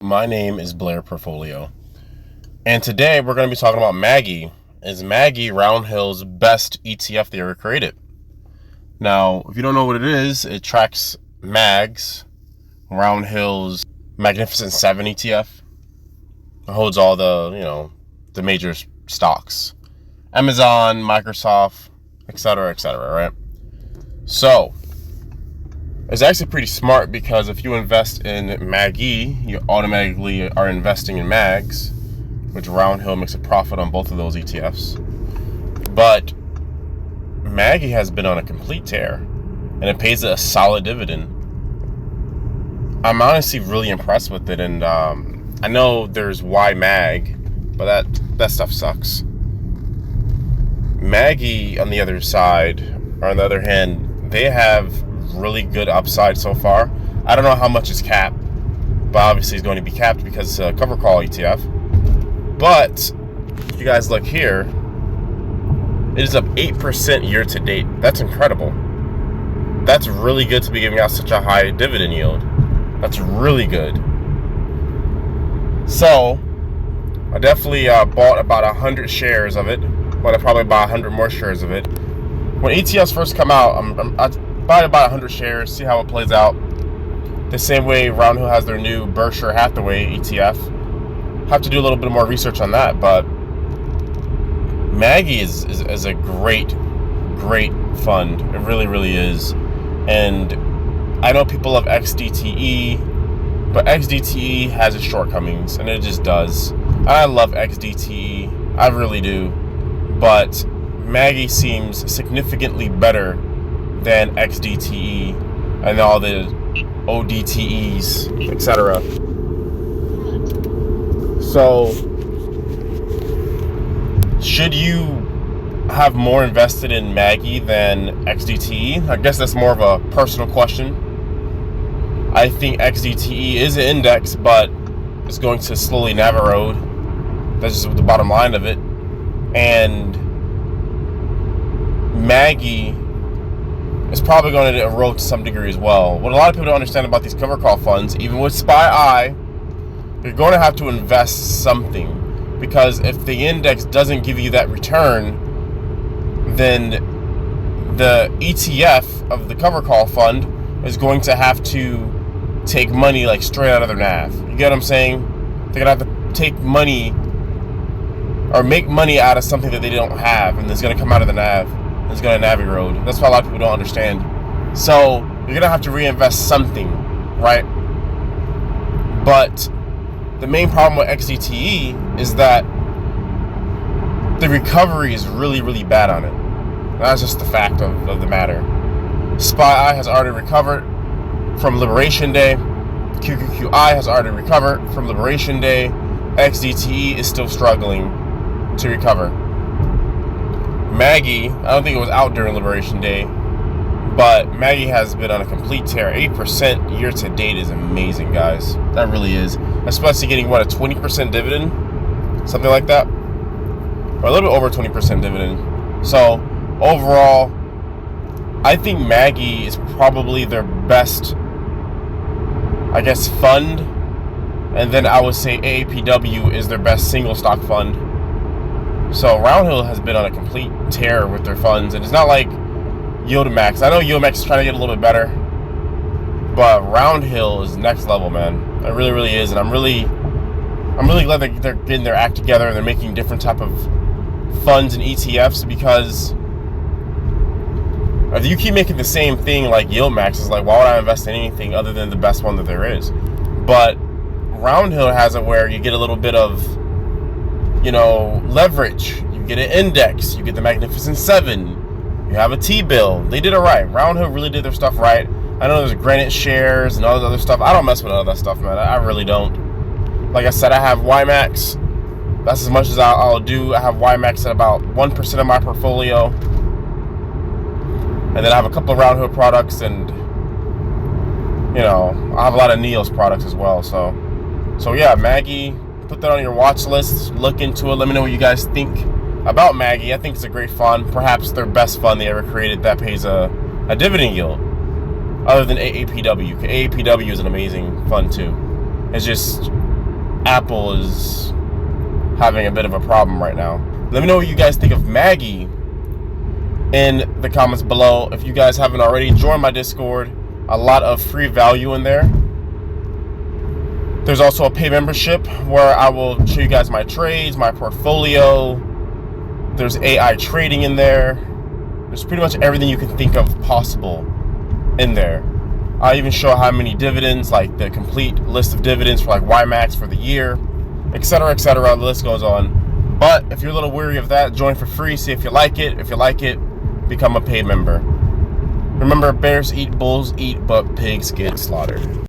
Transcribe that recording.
My name is Blair Portfolio, and today we're going to be talking about MAGY. Is MAGY Roundhill's best ETF they ever created? Now, if you don't know what it is, it tracks MAGs, Roundhill's Magnificent 7 ETF. It holds all the major stocks. Amazon, Microsoft, etc., right? So, it's actually pretty smart because if you invest in MAGY, you automatically are investing in MAGs, which Roundhill makes a profit on both of those ETFs. But MAGY has been on a complete tear, and it pays a solid dividend. I'm honestly really impressed with it, and I know there's YMAG, but that stuff sucks. MAGY, on the other side, or on the other hand, they have really good upside so far. I don't know how much is capped, but obviously it's going to be capped because it's a cover call ETF. But if you guys look here, it is up 8% year to date. That's incredible. That's really good to be giving out such a high dividend yield. That's really good. So I definitely bought about 100 shares of it, but I probably buy 100 more shares of it. When ETFs first come out, I buy about 100 shares, see how it plays out. The same way Roundhill has their new Berkshire Hathaway ETF. Have to do a little bit more research on that, but MAGY is a great fund. It really is. And I know people love XDTE, but XDTE has its shortcomings, and it just does. I love XDTE, I really do, but MAGY seems significantly better than XDTE and all the ODTEs, etc. So, should you have more invested in MAGY than XDTE? I guess that's more of a personal question. I think XDTE is an index, but it's going to slowly narrow. That's just the bottom line of it. And MAGY is probably going to erode to some degree as well. What a lot of people don't understand about these cover call funds, even with SPY, you're going to have to invest something, because if the index doesn't give you that return, then the ETF of the cover call fund is going to have to take money like straight out of their NAV. You get what I'm saying? They're going to have to take money or make money out of something that they don't have, and it's going to come out of the NAV. It's going to NAV erode. That's why a lot of people don't understand. So you're going to have to reinvest something, right? But the main problem with XDTE is that the recovery is really bad on it. That's just the fact of the matter. SPY has already recovered from Liberation Day. QQQI has already recovered from Liberation Day. XDTE is still struggling to recover. MAGY, I don't think it was out during Liberation Day, but MAGY has been on a complete tear. 8% year to date is amazing, guys. That really is. Especially getting, a 20% dividend? Something like that? Or a little bit over 20% dividend. So, overall, I think MAGY is probably their best, fund. And then I would say AAPW is their best single stock fund. So Roundhill has been on a complete tear with their funds, and it's not like YieldMax. I know YieldMax is trying to get a little bit better, but Roundhill is next level, man. It really is, and I'm really glad that they're getting their act together and they're making different type of funds and ETFs, because if you keep making the same thing like YieldMax, is like, why would I invest in anything other than the best one that there is? But Roundhill has it where you get a little bit of leverage. You get an index. You get the Magnificent 7. You have a T-bill. They did it right. Roundhill really did their stuff right. I know there's Granite shares and all this other stuff. I don't mess with all that stuff, man. I really don't. Like I said, I have YMAX. That's as much as I'll do. I have YMAX at about 1% of my portfolio. And then I have a couple of Roundhill products, and I have a lot of NEOS products as well. So yeah, MAGY, put that on your watch list. Look into it. Let me know what you guys think about MAGY. I think it's a great fund. Perhaps their best fund they ever created that pays a dividend yield, other than AAPW. AAPW is an amazing fund too. It's just Apple is having a bit of a problem right now. Let me know what you guys think of MAGY in the comments below. If you guys haven't already, join my Discord. A lot of free value in there. There's also a paid membership where I will show you guys my trades, my portfolio. There's AI trading in there. There's pretty much everything you can think of possible in there. I even show how many dividends, like the complete list of dividends for like YMAX for the year, etc., etc. The list goes on. But if you're a little weary of that, join for free. See if you like it. If you like it, become a paid member. Remember, bears eat, bulls eat, but pigs get slaughtered.